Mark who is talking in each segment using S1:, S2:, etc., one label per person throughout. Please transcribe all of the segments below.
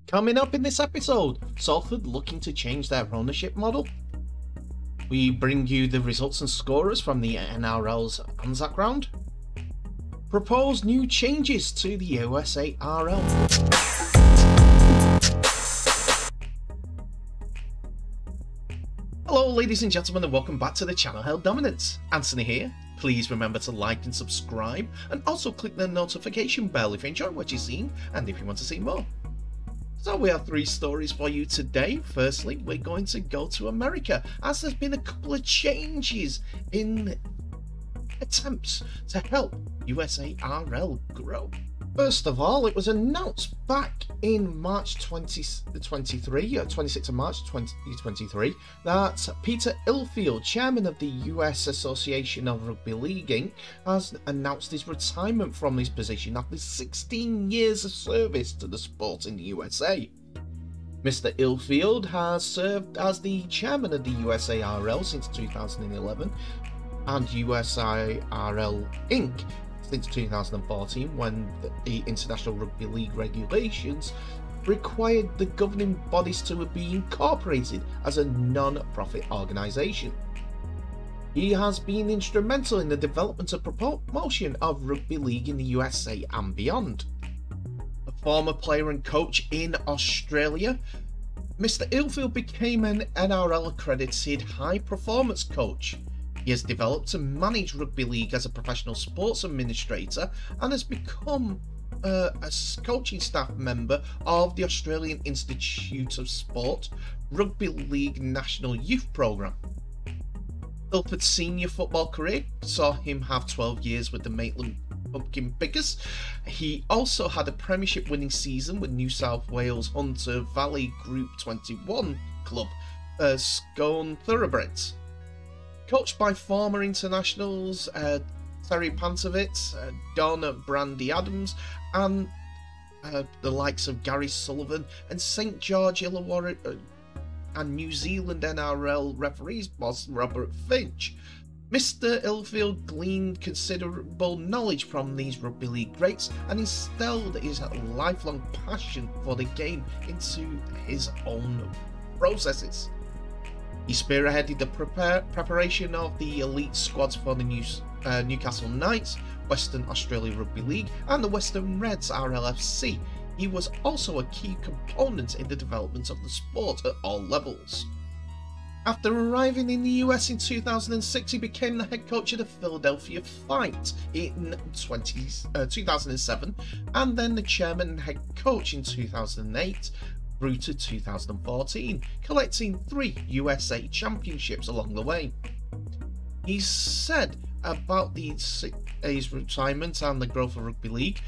S1: Coming up in this episode, Salford looking to change their ownership model. We bring you the results and scorers from the NRL's Anzac round. Propose new changes to the USARL. Hello ladies and gentlemen, and welcome back to the channel Held Dominance. Anthony here. Please remember to like and subscribe, and also click the notification bell if you enjoy what you've seen and if you want to see more. So we have 3 stories for you today. Firstly, we're going to go to America, as there's been a couple of changes in attempts to help USARL grow. First of all, it was announced back in March 26th of March 2023, that Peter Ilfield, chairman of the US Association of Rugby League Inc., has announced his retirement from his position after 16 years of service to the sport in the USA. Mr. Ilfield has served as the chairman of the USARL since 2011 and USARL Inc. since 2014, when the International Rugby League regulations required the governing bodies to be incorporated as a non-profit organisation. He has been instrumental in the development and promotion of rugby league in the USA and beyond. A former player and coach in Australia, Mr. Ilfield became an NRL accredited high performance coach. He has developed and managed rugby league as a professional sports administrator and has become a coaching staff member of the Australian Institute of Sport Rugby League National Youth Programme. Salford's senior football career saw him have 12 years with the Maitland Pumpkin Pickers. He also had a premiership winning season with New South Wales Hunter Valley Group 21 club, Scone Thoroughbreds. Coached by former internationals Terry Pantovitz, Donna Brandy Adams, and the likes of Gary Sullivan and St George Illawarra, and New Zealand NRL referees boss Robert Finch, Mr. Ilfield gleaned considerable knowledge from these rugby league greats and instilled his lifelong passion for the game into his own processes. He spearheaded the preparation of the elite squads for the Newcastle Knights, Western Australia Rugby League and the Western Reds RLFC. He was also a key component in the development of the sport at all levels. After arriving in the US in 2006, he became the head coach of the Philadelphia Fight in 2007, and then the chairman and head coach in 2008 through to 2014, collecting 3 USA championships along the way. He said about his retirement and the growth of rugby league,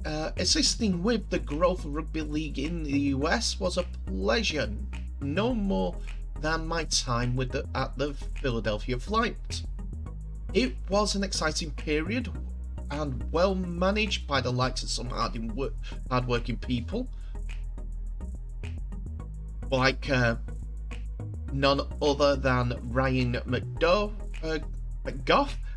S1: assisting with the growth of rugby league in the US was a pleasure, no more than my time at the Philadelphia Flight. It was an exciting period and well managed by the likes of some hard-working people, like none other than Ryan McGough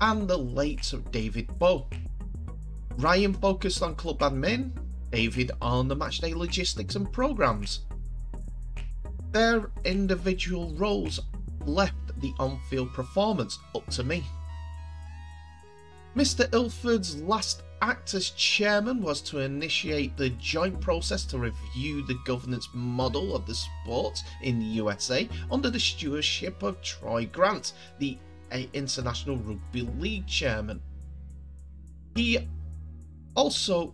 S1: and the late David Bowe. Ryan focused on club admin, David on the matchday logistics and programs. Their individual roles left the on-field performance up to me. Mr. Ilford's last act as chairman was to initiate the joint process to review the governance model of the sport in the USA under the stewardship of Troy Grant, the International Rugby League chairman. He also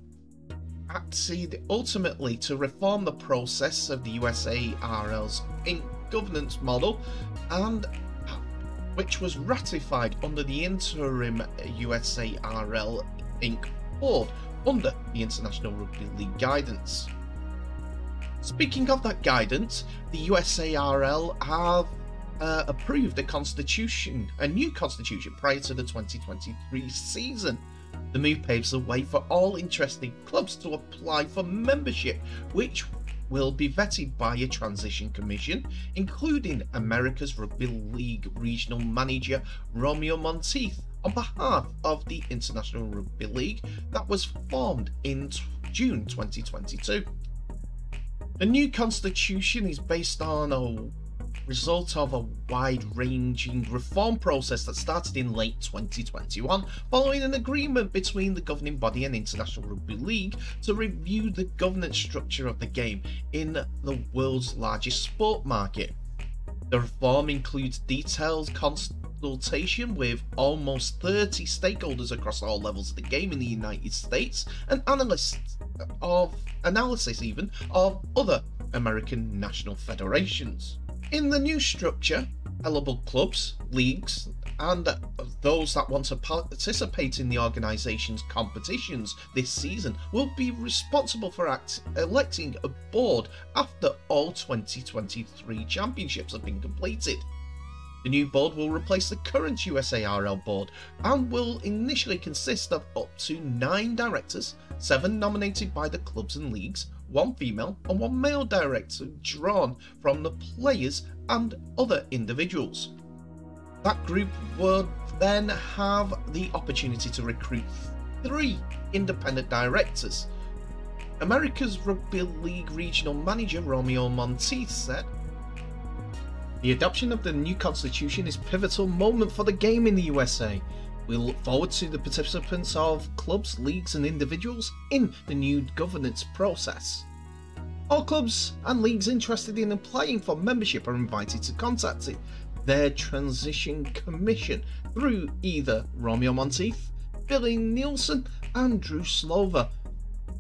S1: acted ultimately to reform the process of the USARL's governance model, and which was ratified under the interim USARL Inc. board under the International Rugby League guidance. Speaking of that guidance, the USARL have approved a new constitution prior to the 2023 season. The move paves the way for all interested clubs to apply for membership, which will be vetted by a transition commission, including America's Rugby League regional manager Romeo Monteith, on behalf of the International Rugby League that was formed in June 2022. The new constitution is based on a result of a wide-ranging reform process that started in late 2021 following an agreement between the governing body and International Rugby League to review the governance structure of the game in the world's largest sport market. The reform includes detailed consultation with almost 30 stakeholders across all levels of the game in the United States and analysis of other American national federations. In the new structure, eligible clubs, leagues, and those that want to participate in the organisation's competitions this season will be responsible for electing a board after all 2023 championships have been completed. The new board will replace the current USARL board and will initially consist of up to 9 directors, 7 nominated by the clubs and leagues, 1 female and 1 male director drawn from the players and other individuals. That group would then have the opportunity to recruit 3 independent directors. America's Rugby League regional manager Romeo Monteith said, "The adoption of the new constitution is a pivotal moment for the game in the USA. We look forward to the participants of clubs, leagues and individuals in the new governance process. All clubs and leagues interested in applying for membership are invited to contact their transition commission through either Romeo Monteith, billy.neilson and Drew Slover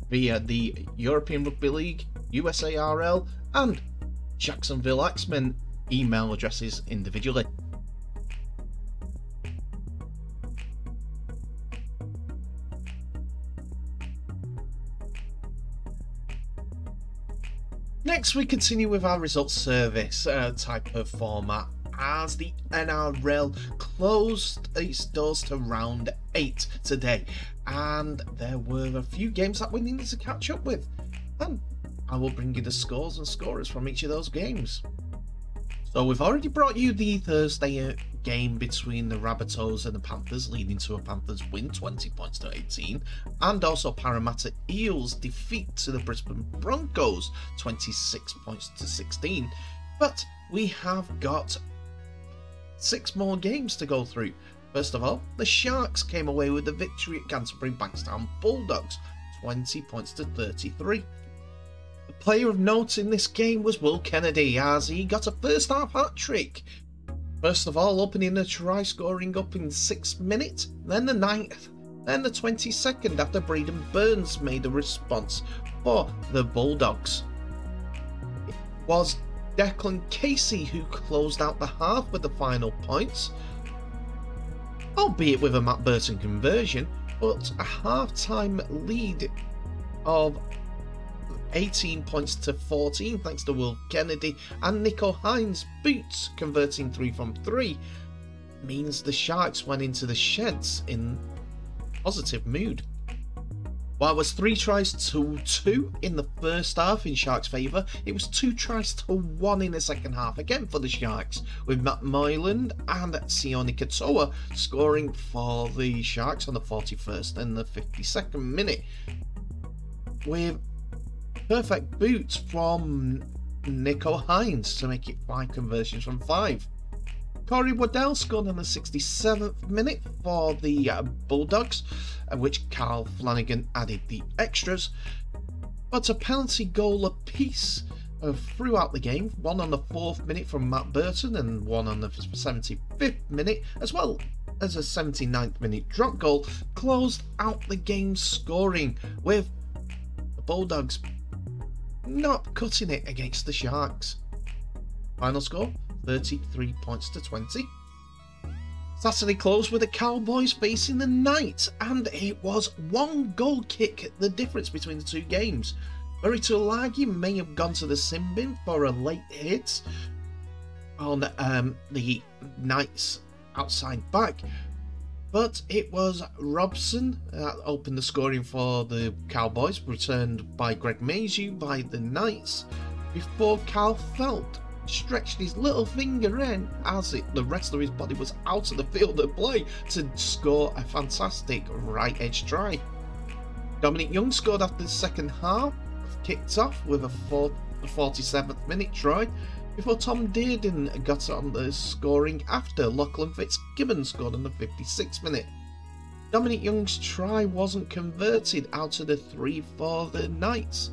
S1: via the European Rugby League, USARL and Jacksonville X-Men email addresses individually." Next, we continue with our results service type of format as the NRL closed its doors to round 8 today, and there were a few games that we needed to catch up with, and I will bring you the scores and scorers from each of those games. So we've already brought you the Thursday game between the Rabbitohs and the Panthers, leading to a Panthers win 20 points to 18, and also Parramatta Eels defeat to the Brisbane Broncos 26 points to 16. But we have got 6 more games to go through. First of all, the Sharks came away with the victory at Canterbury Bankstown Bulldogs 20 points to 33. The player of note in this game was Will Kennedy, as he got a first half hat-trick. First of all, opening a try, scoring up in 6 minutes, then the 9th, then the 22nd after Braden Burns made a response for the Bulldogs. It was Declan Casey who closed out the half with the final points, albeit with a Matt Burton conversion, but a half-time lead of 18 points to 14 thanks to Will Kennedy and Nico Hines' boots converting 3 from 3 means the Sharks went into the sheds in positive mood. While it was 3 tries to 2 in the first half in Sharks' favour, it was 2 tries to 1 in the second half again for the Sharks, with Matt Moyland and Sione Katoa scoring for the Sharks on the 41st and the 52nd minute, with perfect boots from Nico Hines to make it 5 conversions from 5. Corey Waddell scored on the 67th minute for the Bulldogs, which Carl Flanagan added the extras. But a penalty goal apiece throughout the game, one on the 4th minute from Matt Burton and one on the 75th minute, as well as a 79th minute drop goal, closed out the game scoring, with the Bulldogs not cutting it against the Sharks. Final score, 33 points to 20. Saturday closed with the Cowboys facing the Knights, and it was 1 goal kick the difference between the 2 games. Murray Tuilagi may have gone to the sin bin for a late hit on the Knights outside back, but it was Robson that opened the scoring for the Cowboys, returned by Greg Mayhew by the Knights, before Carl Felt stretched his little finger in as the rest of his body was out of the field of play to score a fantastic right edge try. Dominic Young scored after the second half, kicked off with a the 47th minute try, before Tom Dearden got on the scoring after Lachlan Fitzgibbon scored on the 56th minute. Dominic Young's try wasn't converted out of the 3 for the Knights,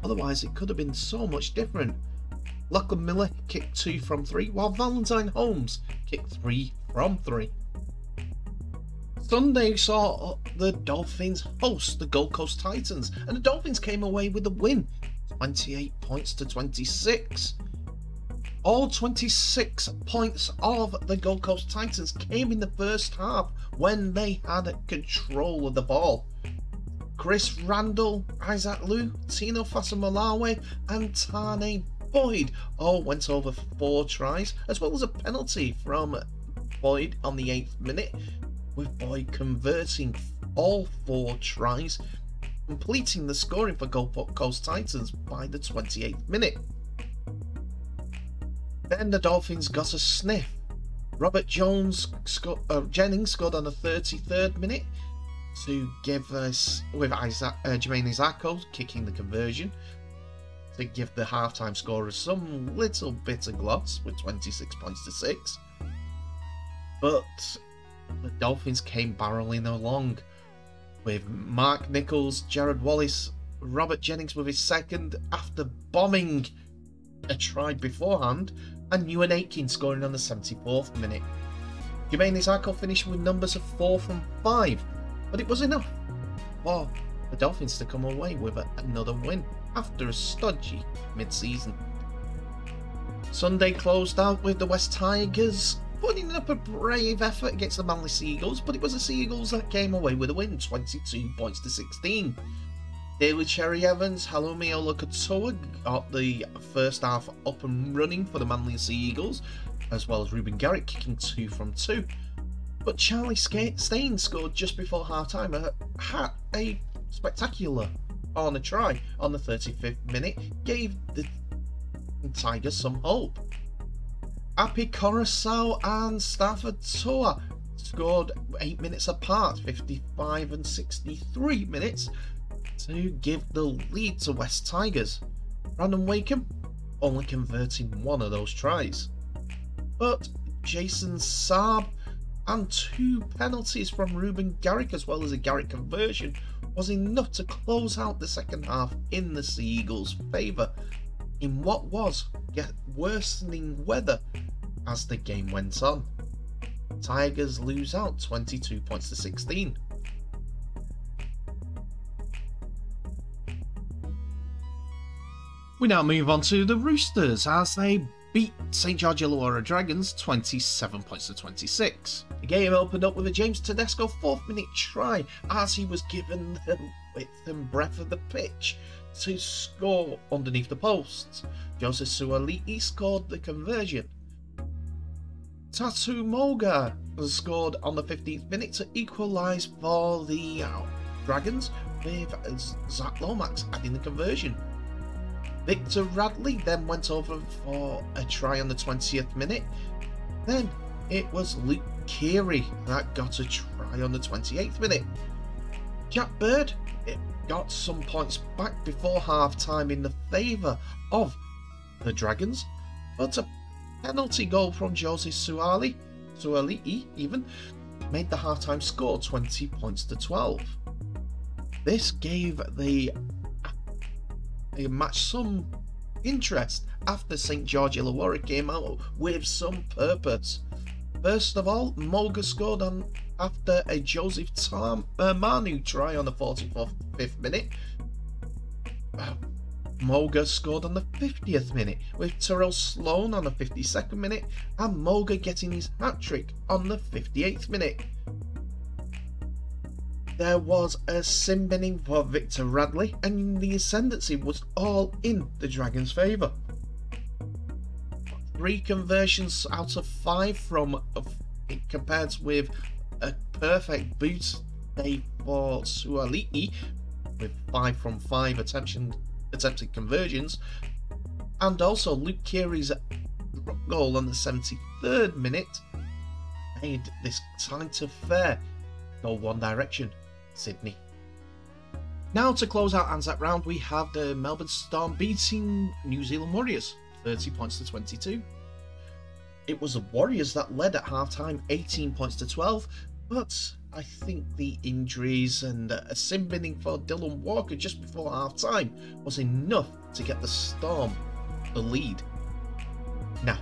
S1: otherwise it could have been so much different. Lachlan Miller kicked 2 from 3, while Valentine Holmes kicked 3 from 3. Sunday saw the Dolphins host the Gold Coast Titans, and the Dolphins came away with the win, 28 points to 26. All 26 points of the Gold Coast Titans came in the first half when they had control of the ball. Chris Randall, Isaac Liu, Tino Fasamalawe and Tane Boyd all went over for 4 tries, as well as a penalty from Boyd on the 8th minute, with Boyd converting all 4 tries, completing the scoring for Gold Coast Titans by the 28th minute. Then the Dolphins got a sniff. Robert Jennings scored on the 33rd minute to give us, with Jermaine Isako kicking the conversion, to give the halftime scorers some little bit of gloss with 26 points to 6. But the Dolphins came barreling along with Mark Nichols, Jared Wallace, Robert Jennings with his second after bombing a try beforehand, and Ewan Aitken scoring on the 74th minute. Jermaine Isako finished with numbers of 4 from 5, but it was enough for the Dolphins to come away with another win after a stodgy mid-season. Sunday closed out with the West Tigers putting up a brave effort against the Manly Seagulls, but it was the Seagulls that came away with a win, 22 points to 16. Daly Cherry Evans, Halumi Olakatoa got the first half up and running for the Manly Seagulls, as well as Ruben Garrett kicking 2 from 2. But Charlie Stain scored just before half-time, had a spectacular corner try on the 35th minute, gave the Tigers some hope. Api Coruscant and Stafford Toa scored 8 minutes apart, 55 and 63 minutes, to give the lead to West Tigers. Brandon Wakeham only converting 1 of those tries. But Jason Saab and 2 penalties from Ruben Garrick, as well as a Garrick conversion, was enough to close out the second half in the Seagulls' favour, in what was worsening weather as the game went on. Tigers lose out 22 points to 16. We now move on to the Roosters as they beat St George Illawarra Dragons 27 points to 26. The game opened up with a James Tedesco 4th minute try as he was given the width and breadth of the pitch to score underneath the posts. Joseph Suali'i scored the conversion. Tatu Moga scored on the 15th minute to equalise for the Dragons, with Zach Lomax adding the conversion. Victor Radley then went over for a try on the 20th minute. Then it was Luke Keary that got a try on the 28th minute. Jack Bird got some points back before half-time in the favour of the Dragons, but a penalty goal from Jose Suali'i even, made the half-time score 20 points to 12. This gave the match some interest after St George Illawarra came out with some purpose. First of all, Moga scored on after a Joseph Manu try on the 45th minute. Moga scored on the 50th minute, with Terrell Sloan on the 52nd minute, and Moga getting his hat-trick on the 58th minute. There was a sin binning for Victor Radley, and the ascendancy was all in the Dragons' favour. 3 conversions out of 5 compared with a perfect boot day for Suali'i, with 5 from 5 attempted conversions, and also Luke Keary's goal on the 73rd minute made this tight affair go one direction: Sydney. Now to close out Anzac round, we have the Melbourne Storm beating New Zealand Warriors 30 points to 22. It was the Warriors that led at half-time 18 points to 12, but I think the injuries and a sin binning for Dylan Walker just before half-time was enough to get the Storm the lead. Now,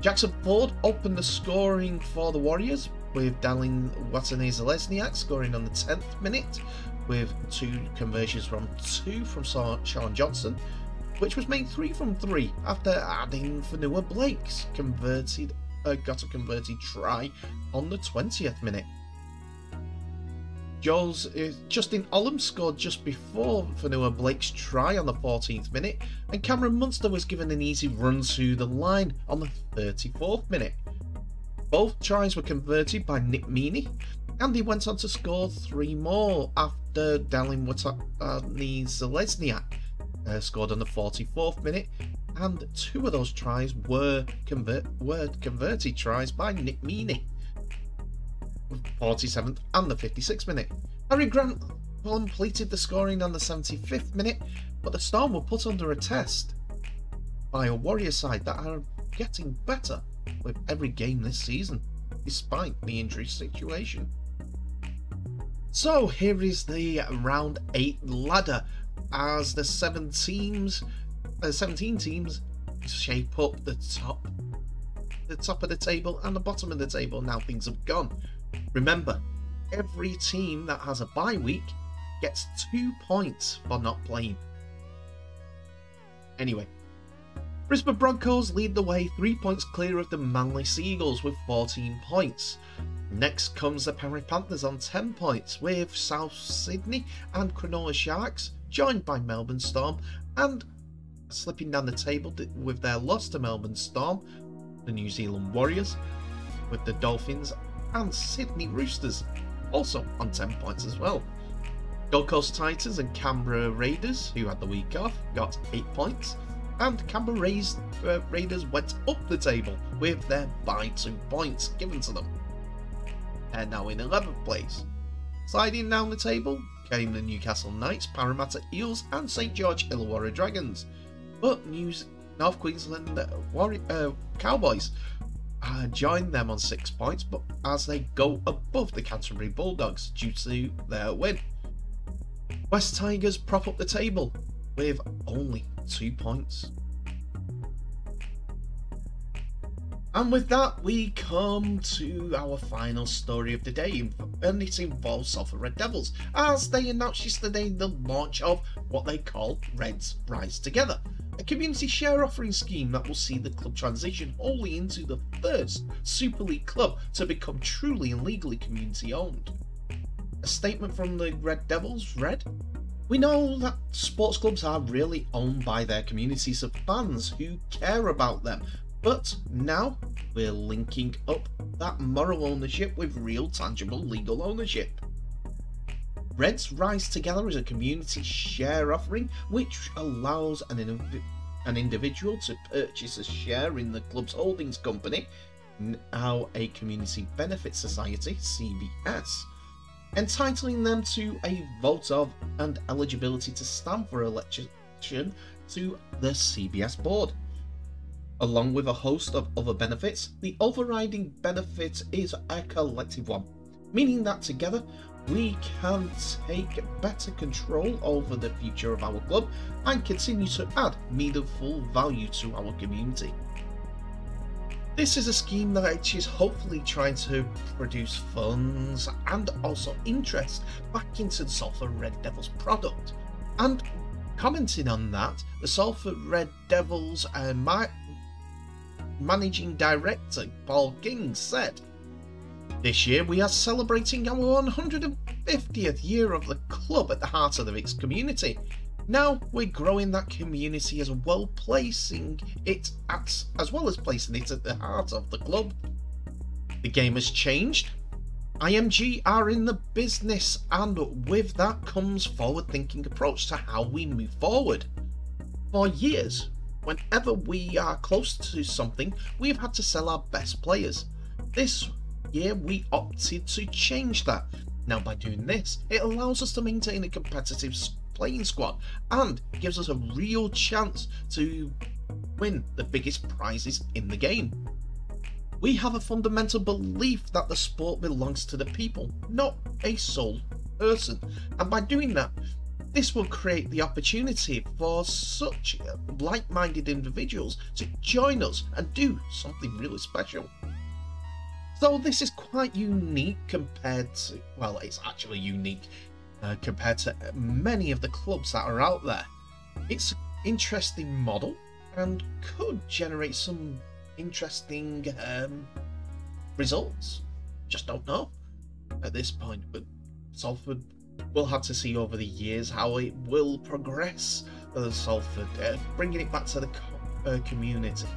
S1: Jackson Ford opened the scoring for the Warriors with Dalin Watene-Zelezniak scoring on the 10th minute with 2 conversions from 2 from Sean Johnson, which was made 3 from 3 after adding Fanua Blake's got a converted try on the 20th minute. Justin Olam scored just before Fanua Blake's try on the 14th minute, and Cameron Munster was given an easy run to the line on the 34th minute. Both tries were converted by Nick Meaney, and he went on to score 3 more after Dalin Watene-Zelezniak scored on the 44th minute, and 2 of those tries were converted tries by Nick Meaney, 47th and the 56th minute. Harry Grant completed the scoring on the 75th minute, but the Storm were put under a test by a Warrior side that are getting better with every game this season, despite the injury situation. So here is the round 8 ladder as the 17 teams shape up the top of the table and the bottom of the table. Now things have gone. Remember, every team that has a bye week gets 2 points for not playing. Anyway, Brisbane Broncos lead the way 3 points clear of the Manly Seagulls with 14 points. Next comes the Penrith Panthers on 10 points, with South Sydney and Cronulla Sharks joined by Melbourne Storm, and slipping down the table with their loss to Melbourne Storm, the New Zealand Warriors, with the Dolphins and Sydney Roosters also on 10 points as well. Gold Coast Titans and Canberra Raiders, who had the week off, got 8 points, and Canberra Raiders went up the table with their bye 2 points given to them. They're now in 11th place. Sliding down the table came the Newcastle Knights, Parramatta Eels and St George Illawarra Dragons, but North Queensland Cowboys joined them on 6 points, but as they go above the Canterbury Bulldogs due to their win. West Tigers prop up the table with only 2 points. And with that, we come to our final story of the day, and it involves Salford Red Devils, as they announced yesterday the launch of what they call Reds Rise Together, a community share offering scheme that will see the club transition wholly into the first Super League club to become truly and legally community owned. A statement from the Red Devils read, "We know that sports clubs are really owned by their communities of fans who care about them, but now we're linking up that moral ownership with real, tangible, legal ownership. Reds Rise Together is a community share offering which allows an individual to purchase a share in the club's holdings company, now a Community Benefit Society, CBS, entitling them to a vote of and eligibility to stand for election to the CBS board. Along with a host of other benefits, the overriding benefit is a collective one, meaning that together we can take better control over the future of our club and continue to add meaningful value to our community. This is a scheme that is hopefully trying to produce funds and also interest back into the Salford Red Devils product. And commenting on that, the Salford Red Devils Managing Director Paul King said, "This year we are celebrating our 150th year of the club at the heart of its community. Now we're growing that community as well as placing it at the heart of the club. The game has changed. IMG are in the business, and with that comes forward-thinking approach to how we move forward. For years, whenever we are close to something, we've had to sell our best players. This year we opted to change that. Now by doing this, it allows us to maintain a competitive playing squad and gives us a real chance to win the biggest prizes in the game. We have a fundamental belief that the sport belongs to the people, not a sole person, and by doing that, this will create the opportunity for such like-minded individuals to join us and do something really special. So this is quite unique compared to, well, it's actually unique compared to many of the clubs that are out there. It's an interesting model and could generate some interesting results. Just don't know at this point, but Salford will have to see over the years how it will progress for Salford, bringing it back to the community.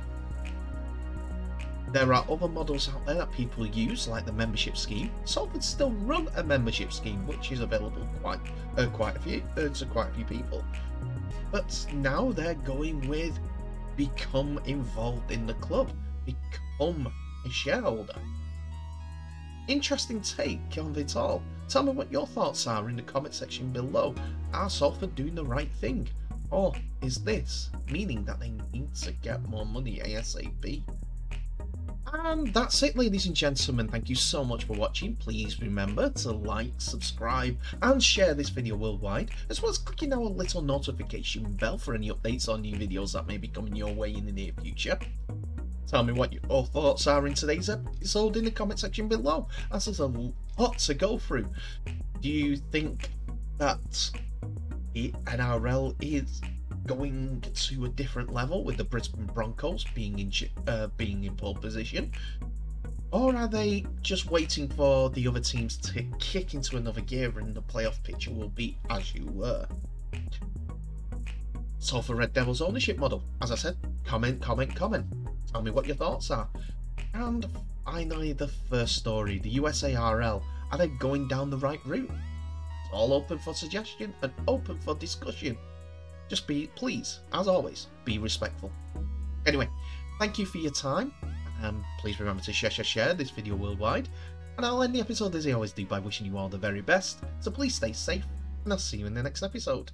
S1: There are other models out there that people use, like the membership scheme. Salford still run a membership scheme, which is available to quite a few people. But now they're going with become involved in the club, become a shareholder. Interesting take on it all. Tell me what your thoughts are in the comment section below. Are Salford doing the right thing? Or is this meaning that they need to get more money ASAP? And that's it, ladies and gentlemen. Thank you so much for watching. Please remember to like, subscribe and share this video worldwide, as well as clicking our little notification bell for any updates on new videos that may be coming your way in the near future. Tell me what your thoughts are in today's episode in the comment section below, as there's a lot to go through. Do you think that the NRL is going to a different level with the Brisbane Broncos being in pole position? Or are they just waiting for the other teams to kick into another gear and the playoff picture will be as you were? So for Red Devils ownership model, as I said, comment. Tell me what your thoughts are. And finally, the first story, the USARL, are they going down the right route? It's all open for suggestion and open for discussion. Just please, as always, be respectful. Anyway, thank you for your time. Please remember to share this video worldwide. And I'll end the episode as I always do by wishing you all the very best. So please stay safe, and I'll see you in the next episode.